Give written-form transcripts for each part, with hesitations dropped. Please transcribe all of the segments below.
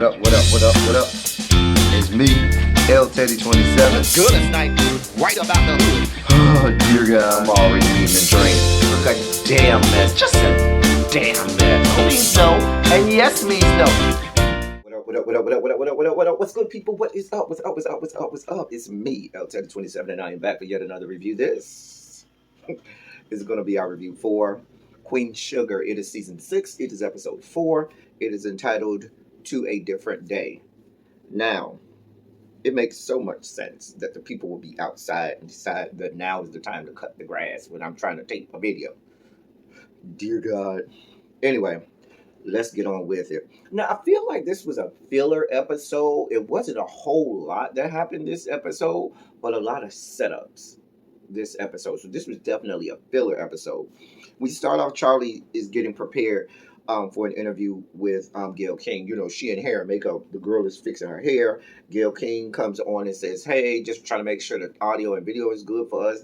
What up, what up, what up, what up? It's me, L Teddy 27. What's good? It's night right about the hood. Oh, dear God. I'm already eating and drinking. Look a damn mess. Just a damn mess. No means no, and yes means no. What up, what up, what up, what up, what up, what up, what up, what up? What's good, people? What is up? What's up, what's up, what's up, what's up? It's me, L Teddy 27, and I am back for yet another review. This is going to be our review for Queen Sugar. It is season 6. It is episode 4. It is entitled To a Different Day. Now, it makes so much sense that the people will be outside and decide that now is the time to cut the grass when I'm trying to tape a video. Dear God. Anyway, let's get on with it. Now, I feel like this was a filler episode. It wasn't a whole lot that happened this episode, but a lot of setups this episode. So this was definitely a filler episode. We start off, Charlie is getting prepared for an interview with Gail King. You know, she in hair and makeup. The girl is fixing her hair. Gail King comes on and says, hey, just trying to make sure that audio and video is good for us, ...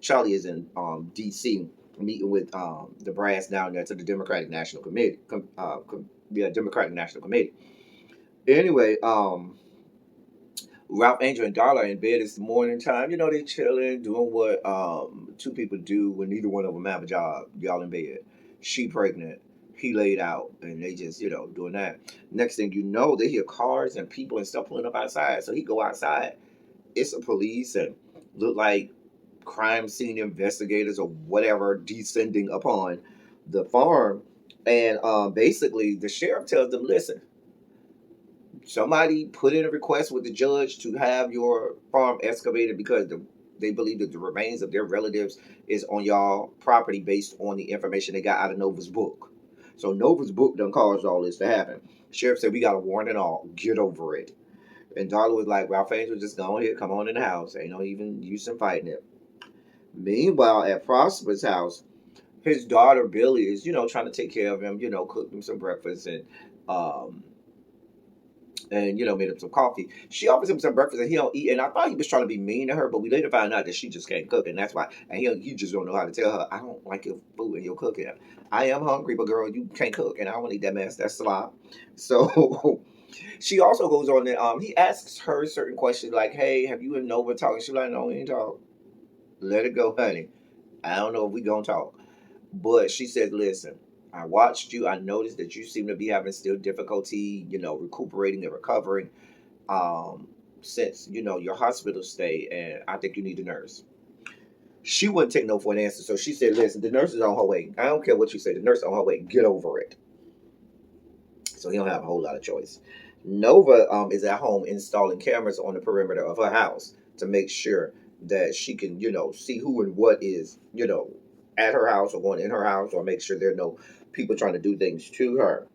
Charlie is in D.C. meeting with the brass down there to the Democratic National Committee. Democratic National Committee. Anyway, Ralph, Angel, and Darla are in bed. It's the morning time. You know, they chilling, doing what two people do when neither one of them have a job. Y'all in bed. She pregnant. He laid out. And they just, doing that. Next thing you know, they hear cars and people and stuff pulling up outside. So he go outside. It's a police and look like crime scene investigators or whatever descending upon the farm. And basically, the sheriff tells them, listen, somebody put in a request with the judge to have your farm excavated because they believe that the remains of their relatives is on y'all property based on the information they got out of Nova's book. So Nova's book done caused all this to happen. Sheriff said, we got a warrant and all. Get over it. And Darla was like, Ralph Angel, just go ahead, come on in the house. Ain't no even use in fighting it. Meanwhile, at Prosper's house, his daughter Billy is, trying to take care of him, cook him some breakfast and made him some coffee. She offers him some breakfast and he don't eat. And I thought he was trying to be mean to her, but we later found out that she just can't cook, and that's why. And he just don't know how to tell her, I don't like your food and your cooking. I am hungry, but girl, you can't cook, and I don't eat that mess. That's slop. So she also goes on and he asks her certain questions like, hey, have you and Nova talking? She's like, no, we ain't talk. Let it go, honey. I don't know if we gonna talk. But she said, listen, I watched you. I noticed that you seem to be having still difficulty, recuperating and recovering since, your hospital stay. And I think you need a nurse. She wouldn't take no for an answer. So she said, listen, the nurse is on her way. I don't care what you say. The nurse is on her way. Get over it. So he don't have a whole lot of choice. Nova is at home installing cameras on the perimeter of her house to make sure that she can, see who and what is, at her house or going in her house, or make sure there are no people trying to do things to her.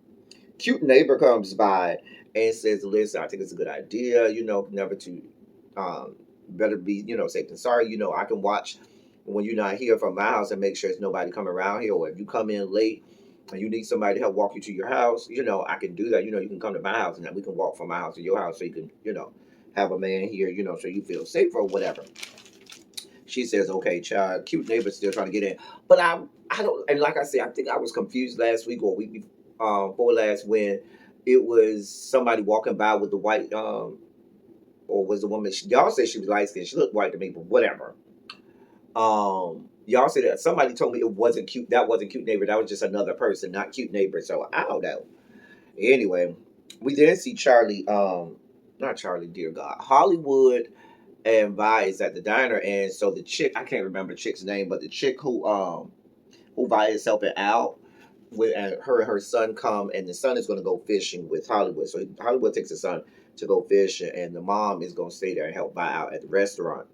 Cute neighbor comes by and says, listen, I think it's a good idea, never to, better be, safe than sorry. I can watch when you're not here from my house and make sure there's nobody coming around here. Or if you come in late and you need somebody to help walk you to your house, I can do that. You can come to my house and then we can walk from my house to your house so you can, have a man here, so you feel safe or whatever. She says, okay, child, cute neighbor still trying to get in. But I don't, and like I said, I think I was confused last week or week before last when it was somebody walking by with the white, or was the woman, y'all say she was light skinned. She looked white to me, but whatever. Y'all say that somebody told me it wasn't cute. That wasn't cute neighbor. That was just another person, not cute neighbor. So I don't know. Anyway, we then see Charlie, not Charlie, dear God, Hollywood and Vi is at the diner, and so the chick, I can't remember the chick's name, but the chick who Vi is helping out with, and her son come, and the son is going to go fishing with Hollywood. So Hollywood takes his son to go fishing, and the mom is going to stay there and help Vi out at the restaurant.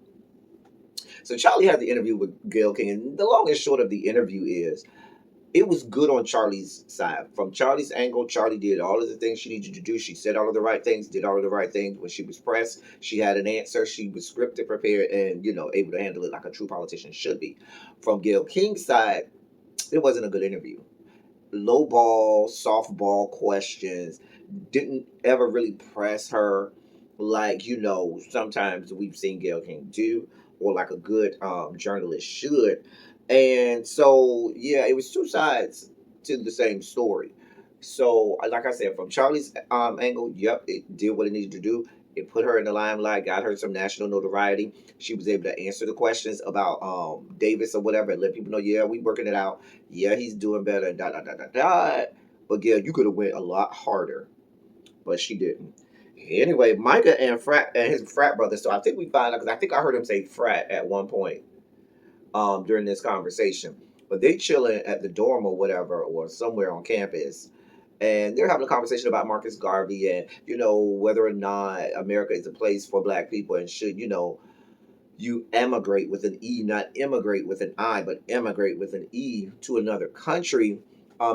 So Charlie had the interview with Gail King, and the long and short of the interview is, it was good on Charlie's side. From Charlie's angle, Charlie did all of the things she needed to do. She said all of the right things, did all of the right things. When she was pressed, she had an answer. She was scripted, prepared, and, able to handle it like a true politician should be. From Gail King's side, it wasn't a good interview. Low ball, softball questions, didn't ever really press her like, sometimes we've seen Gail King do, or like a good journalist should. And so, yeah, it was two sides to the same story. So, like I said, from Charlie's angle, yep, it did what it needed to do. It put her in the limelight, got her some national notoriety. She was able to answer the questions about Davis or whatever, and let people know, yeah, we working it out. Yeah, he's doing better. Da da da da da. But yeah, you could have went a lot harder, but she didn't. Anyway, Micah and his frat brother. So I think we found out because I think I heard him say frat at one point during this conversation. But they chilling at the dorm or whatever, or somewhere on campus, and they're having a conversation about Marcus Garvey and whether or not America is a place for Black people and should you emigrate with an E, not immigrate with an I, but emigrate with an E to another country,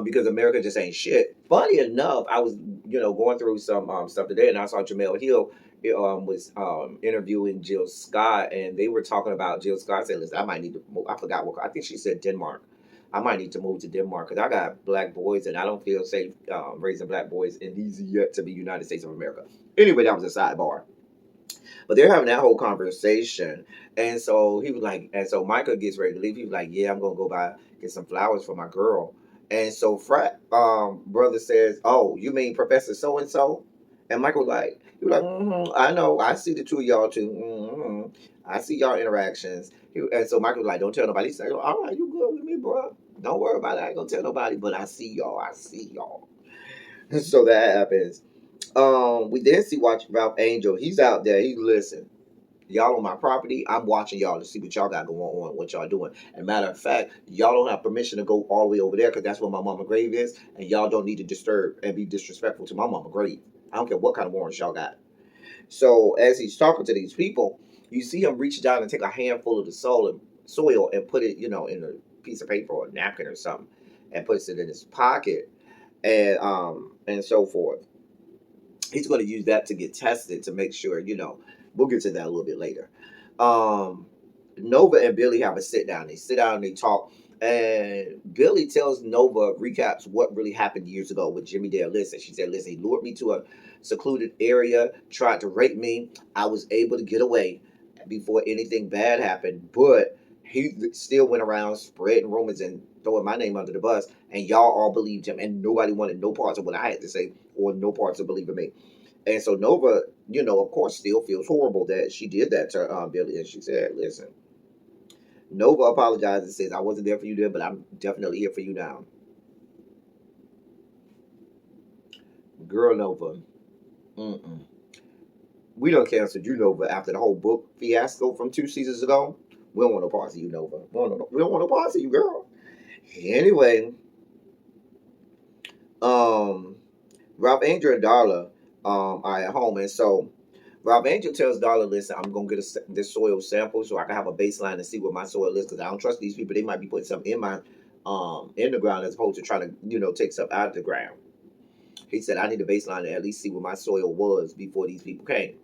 because America just ain't shit. Funny enough, I was going through some stuff today, and I saw Jamel Hill was interviewing Jill Scott, and they were talking about Jill Scott said, "Listen, I might need to move." I forgot what I think she said Denmark. I might need to move to Denmark because I got Black boys, and I don't feel safe raising Black boys in these yet to be United States of America. Anyway, that was a sidebar. But they're having that whole conversation. And so he was like, and so Michael gets ready to leave. He was like, yeah, I'm going to go buy, get some flowers for my girl. And so frat brother says, oh, you mean Professor so-and-so? And Michael was like, I know. I see the two of y'all too. I see y'all interactions. And so Michael was like, don't tell nobody. He said, all right, you good with me, bro. Don't worry about it. I ain't going to tell nobody, but I see y'all. I see y'all. So that happens. We then see watch Ralph Angel. He's out there. He's listen. Y'all on my property. I'm watching y'all to see what y'all got going on, what y'all doing. And matter of fact, y'all don't have permission to go all the way over there because that's where my mama grave is, and y'all don't need to disturb and be disrespectful to my mama grave. I don't care what kind of warrants y'all got. So as he's talking to these people, you see him reach down and take a handful of the soil and put it, in a piece of paper or a napkin or something, and puts it in his pocket, and so forth. He's going to use that to get tested to make sure, we'll get to that a little bit later. Um, Nova and Billy have a sit down. They sit down and they talk. And Billy tells Nova, recaps what really happened years ago with Jimmy Dale. Listen, she said, listen, he lured me to a secluded area, tried to rape me. I was able to get away before anything bad happened, but he still went around spreading rumors and throwing my name under the bus, and y'all all believed him, and nobody wanted no parts of what I had to say or no parts of believing me. And so Nova, of course, still feels horrible that she did that to Billy. And she said, listen, Nova apologizes and says, I wasn't there for you then, but I'm definitely here for you now. Girl, Nova. Mm-mm. We done canceled you, Nova, after the whole book fiasco from 2 seasons ago. We don't want no parts of you, Nova. We don't want no parts of you, girl. Anyway, um, Ralph Angel and Darla are at home. And so Rob Angel tells Darla, listen, I'm going to get this soil sample so I can have a baseline and see what my soil is because I don't trust these people. They might be putting something in the ground as opposed to trying to, take stuff out of the ground. He said, I need a baseline to at least see what my soil was before these people came.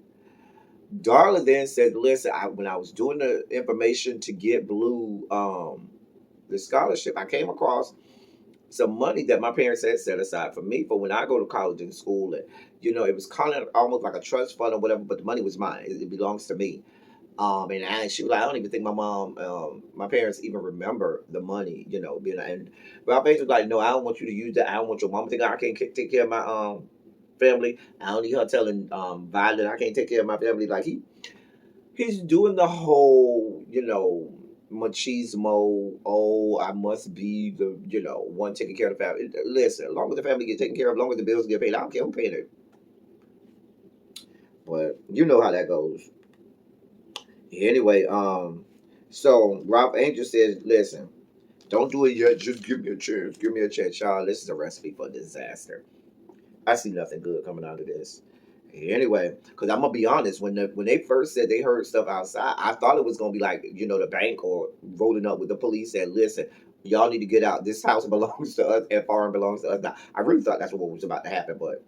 Darla then said, listen, when I was doing the information to get Blue the scholarship, I came across some money that my parents had set aside for me for when I go to college and school. And, it was kind of almost like a trust fund or whatever, but the money was mine. It belongs to me. She was like, I don't even think my parents even remember the money, and Ralph Bates was like, no, I don't want you to use that. I don't want your mom to think I can't take care of my family. I don't need her telling Violet I can't take care of my family. Like he's doing the whole, machismo. Oh, I must be the, one taking care of the family. Listen, as long as the family get taken care of, as long as the bills get paid, I don't care who paying it. But you know how that goes. Anyway, so Ralph Angel says, listen, don't do it yet. Just give me a chance. Give me a chance, y'all. This is a recipe for disaster. I see nothing good coming out of this. Anyway, because I'm gonna be honest, when they first said they heard stuff outside, I thought it was gonna be like the bank or rolling up with the police and listen, y'all need to get out. This house belongs to us and farm belongs to us. Now, I really thought that's what was about to happen, but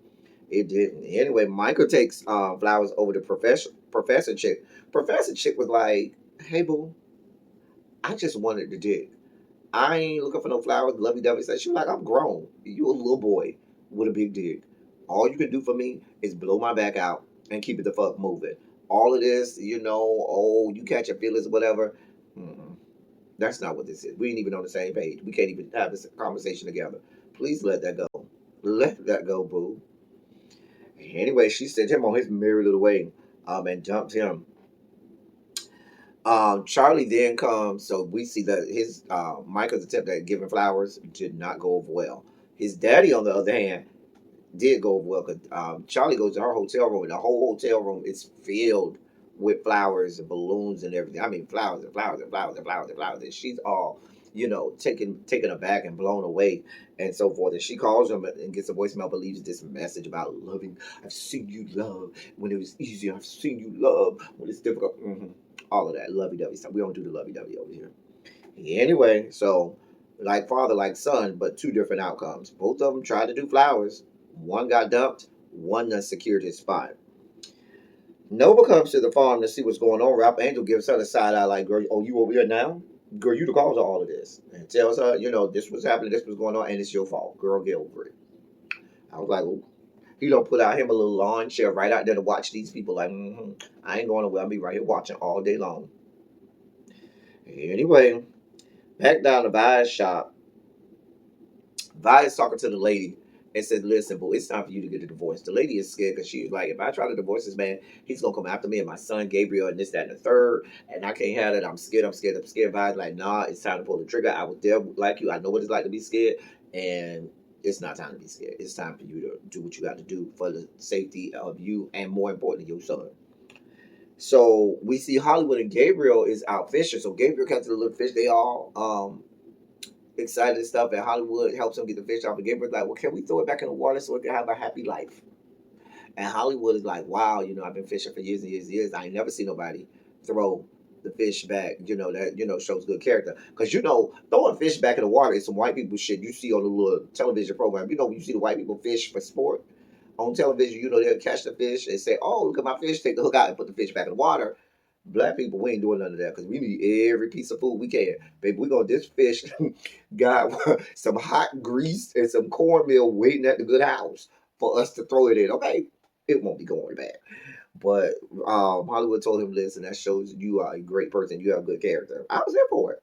it didn't. Anyway, Michael takes flowers over to Professor Chick. Professor Chick was like, "Hey boo, I just wanted to dig. I ain't looking for no flowers." Lovey Dovey said, "She was like, I'm grown. You a little boy with a big dig. All you can do for me is blow my back out and keep it the fuck moving. All of this, oh, you catch your feelings or whatever. Mm-mm. That's not what this is. We ain't even on the same page. We can't even have this conversation together. Please let that go." Let that go, boo. Anyway, she sent him on his merry little way, and dumped him. Charlie then comes, so we see that his Michael's attempt at giving flowers did not go over well. His daddy, on the other hand, did go over well because Charlie goes to her hotel room, and the whole hotel room is filled with flowers and balloons and everything. I mean, flowers and flowers and flowers and flowers and flowers, and she's all, taken aback and blown away and so forth. And she calls him and gets a voicemail, believes this message about loving. I've seen you love when it was easy. I've seen you love when it's difficult. All of that lovey-dovey stuff. We don't do the lovey-dovey over here. Anyway, so like father, like son, but two different outcomes. Both of them tried to do flowers. One got dumped. One done secured his spot. Nova comes to the farm to see what's going on. Ralph Angel gives her the side eye, like, "Girl, oh, you over here now? Girl, you the cause of all of this." And tells her, this was happening, this was going on, and it's your fault. Girl, get over it. I was like, "Ooh." He don't put out him a little lawn chair right out there to watch these people. Like, I ain't going away. I'll be right here watching all day long. Anyway, back down to Vi's shop. Vi is talking to the lady and said, "Listen, boo, it's time for you to get a divorce." The lady is scared because she's like, "If I try to divorce this man, he's gonna come after me and my son Gabriel and this, that, and the third, and I can't have it. I'm scared. I'm scared. I'm scared." Vi's like, "Nah, it's time to pull the trigger. I was there like you. I know what it's like to be scared, and it's not time to be scared. It's time for you to do what you got to do for the safety of you and, more importantly, your son." So we see Hollywood and Gabriel is out fishing. So Gabriel catches the little fish. They all excited and stuff, and Hollywood helps him get the fish off. And Gabriel's like, "Well, can we throw it back in the water so it can have a happy life?" And Hollywood is like, "Wow, I've been fishing for years and years and years. I ain't never seen nobody throw the fish back. That shows good character. Because throwing fish back in the water is some white people shit you see on the little television program. When you see the white people fish for sport on television, they'll catch the fish and say, 'Oh, look at my fish,' take the hook out and put the fish back in the water." Black people, we ain't doing none of that because we need every piece of food we can. Baby, we gonna this fish got some hot grease and some cornmeal waiting at the good house for us to throw it in. Okay, it won't be going bad. But Hollywood told him, "Listen, that shows you are a great person. You have good character." I was there for it.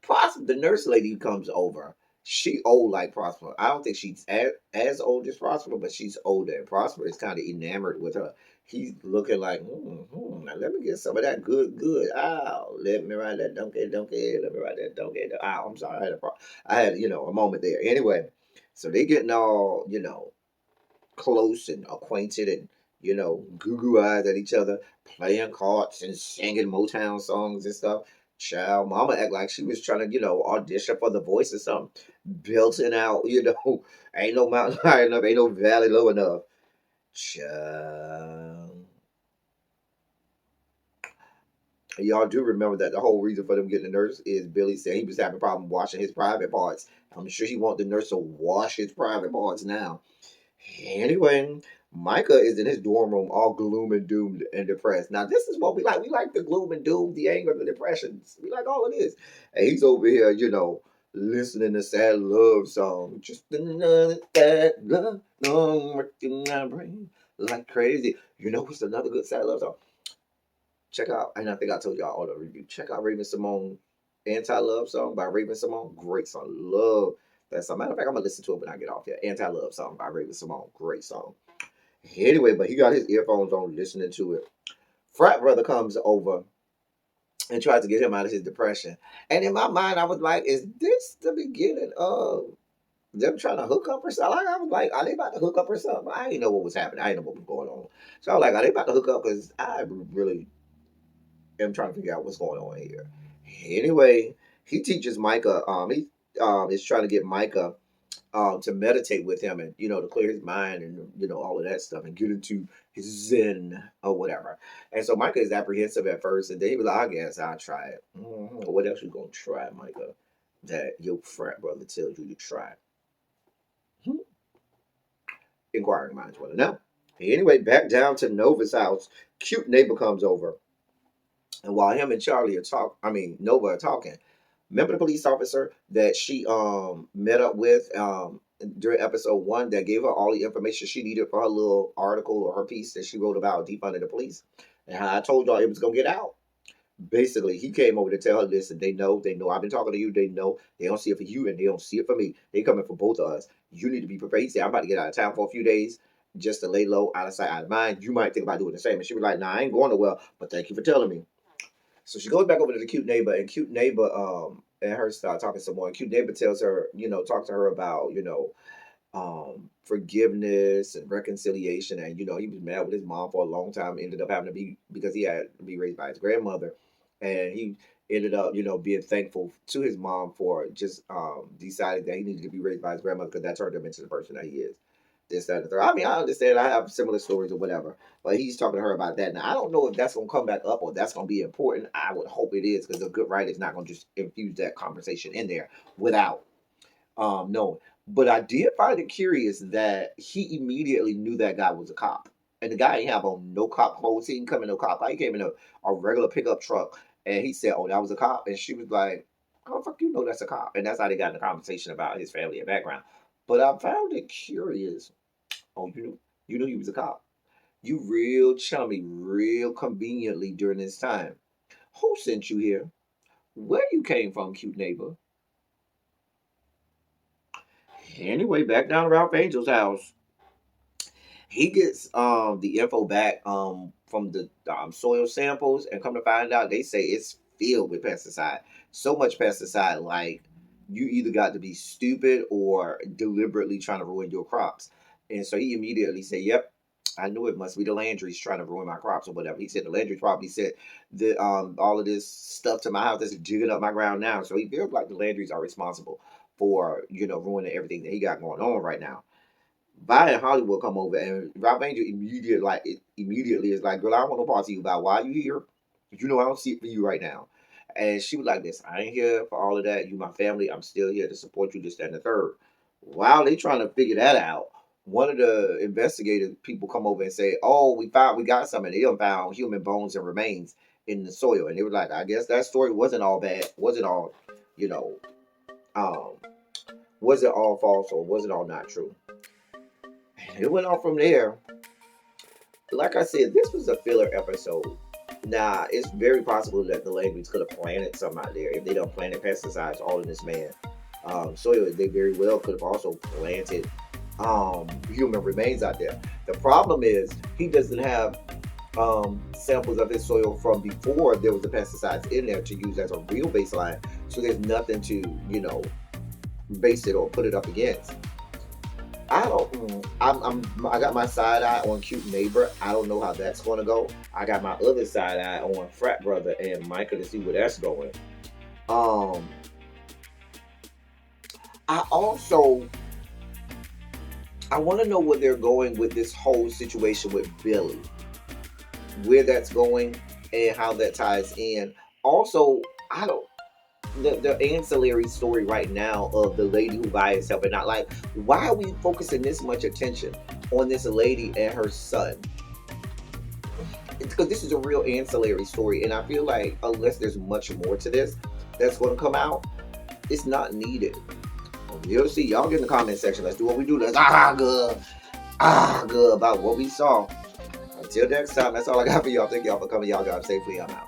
Prosper, the nurse lady who comes over, she old like Prosper. I don't think she's as old as Prosper, but she's older. And Prosper is kind of enamored with her. He's looking like, now let me get some of that good, good. Ow, let me ride that donkey, donkey. Let me ride that donkey. Ow, I'm sorry. I had a moment there. Anyway, so they getting all, close and acquainted and, goo goo eyes at each other, playing cards and singing Motown songs and stuff. Child, mama act like she was trying to, audition for the voice or something. Belting out, ain't no mountain high enough, ain't no valley low enough. Child. Y'all do remember that the whole reason for them getting a nurse is Billy said he was having a problem washing his private parts. I'm sure he want the nurse to wash his private parts now. Anyway, Micah is in his dorm room all gloom and doomed and depressed. Now, this is what we like. We like the gloom and doom, the anger, the depressions. We like all of this. And he's over here, listening to sad love song. Just another sad love song working my brain like crazy. What's another good sad love song? Check out, and I think I told y'all all the review. Check out Raven Simone Anti-Love Song by Raven Simone. Great song. Love that song. Matter of fact, I'm gonna listen to it when I get off here. Anti-Love Song by Raven Simone. Great song. Anyway, but he got his earphones on listening to it. Frat brother comes over and tries to get him out of his depression. And in my mind, I was like, is this the beginning of them trying to hook up or something? I was like, are they about to hook up or something? I didn't know what was happening. I didn't know what was going on. So I was like, are they about to hook up? Because I really am trying to figure out what's going on here. Anyway, he teaches Micah. He is trying to get Micah to meditate with him and to clear his mind and all of that stuff and get into his zen or whatever. And so Micah is apprehensive at first, and then he was like, "I guess I'll try it." What else you gonna try, Micah? That your frat brother tells you to try. Hmm. Inquiring minds want to know. Anyway, back down to Nova's house. Cute neighbor comes over. And while him and Charlie are Nova are talking, remember the police officer that she met up with during episode 1 that gave her all the information she needed for her little article or her piece that she wrote about defunding the police, and how I told y'all it was gonna get out. Basically, he came over to tell her, "Listen, they know I've been talking to you. They know they don't see it for you and they don't see it for me. They coming for both of us." You need to be prepared. He said, I'm about to get out of town for a few days just to lay low, out of sight, out of mind. You might think about doing the same. And she was like, nah, I ain't going nowhere, but thank you for telling me. So she goes back over to the cute neighbor, and cute neighbor and her start talking some more. And cute neighbor tells her, talk to her about, forgiveness and reconciliation. And he was mad with his mom for a long time, ended up having to be, because he had to be raised by his grandmother, and he ended up being thankful to his mom for just deciding that he needed to be raised by his grandmother, because that turned him into the person that he is. This, that, and the third. I mean, I understand. I have similar stories or whatever, but he's talking to her about that. Now, I don't know if that's going to come back up or that's going to be important. I would hope it is, because a good writer is not going to just infuse that conversation in there without knowing. But I did find it curious that he immediately knew that guy was a cop, and the guy ain't have on no cop clothes. He didn't come in no cop. He came in a regular pickup truck, and he said, "Oh, that was a cop," and she was like, "How the fuck you know that's a cop?" And that's how they got in the conversation about his family and background. But I found it curious. Oh, you knew he was a cop. You real chummy, real conveniently during this time. Who sent you here? Where you came from, cute neighbor? Anyway, back down to Ralph Angel's house. He gets the info back from the soil samples, and come to find out, they say it's filled with pesticide. So much pesticide, like you either got to be stupid or deliberately trying to ruin your crops. And so he immediately said, "Yep, I knew it must be the Landry's trying to ruin my crops or whatever." He said the Landry's probably said the all of this stuff to my house that's jigging up my ground now. So he feels like the Landry's are responsible for ruining everything that he got going on right now. Vi and Hollywood come over, and Ralph Angel immediately is like, "Girl, I don't want to talk to you about why you here. I don't see it for you right now." And she was like, "This, I ain't here for all of that. You my family. I'm still here to support you, this, that, and the third." While they trying to figure that out, one of the investigative people come over and say, "Oh, we got something. They done found human bones and remains in the soil." And they were like, "I guess that story wasn't all bad. Wasn't all, you know, um, wasn't all false, or wasn't all not true." And it went on from there. Like I said, this was a filler episode. Now, it's very possible that the Langley's could have planted some out there. If they don't planted pesticides all in this man soil, they very well could have also planted human remains out there. The problem is he doesn't have samples of his soil from before there was the pesticides in there to use as a real baseline. So there's nothing to, base it or put it up against. I don't. I got my side eye on cute neighbor. I don't know how that's going to go. I got my other side eye on frat brother and Micah to see where that's going. I also want to know where they're going with this whole situation with Billy, where that's going, and how that ties in. Also, I don't. The ancillary story right now of the lady who by herself, and not like, why are we focusing this much attention on this lady and her son? It's because this is a real ancillary story, and I feel like unless there's much more to this that's going to come out, it's not needed. You'll see. Y'all get in the comment section. Let's do what we do. Let's good about what we saw. Until next time, that's all I got for y'all. Thank y'all for coming. Y'all drive safely. I'm out.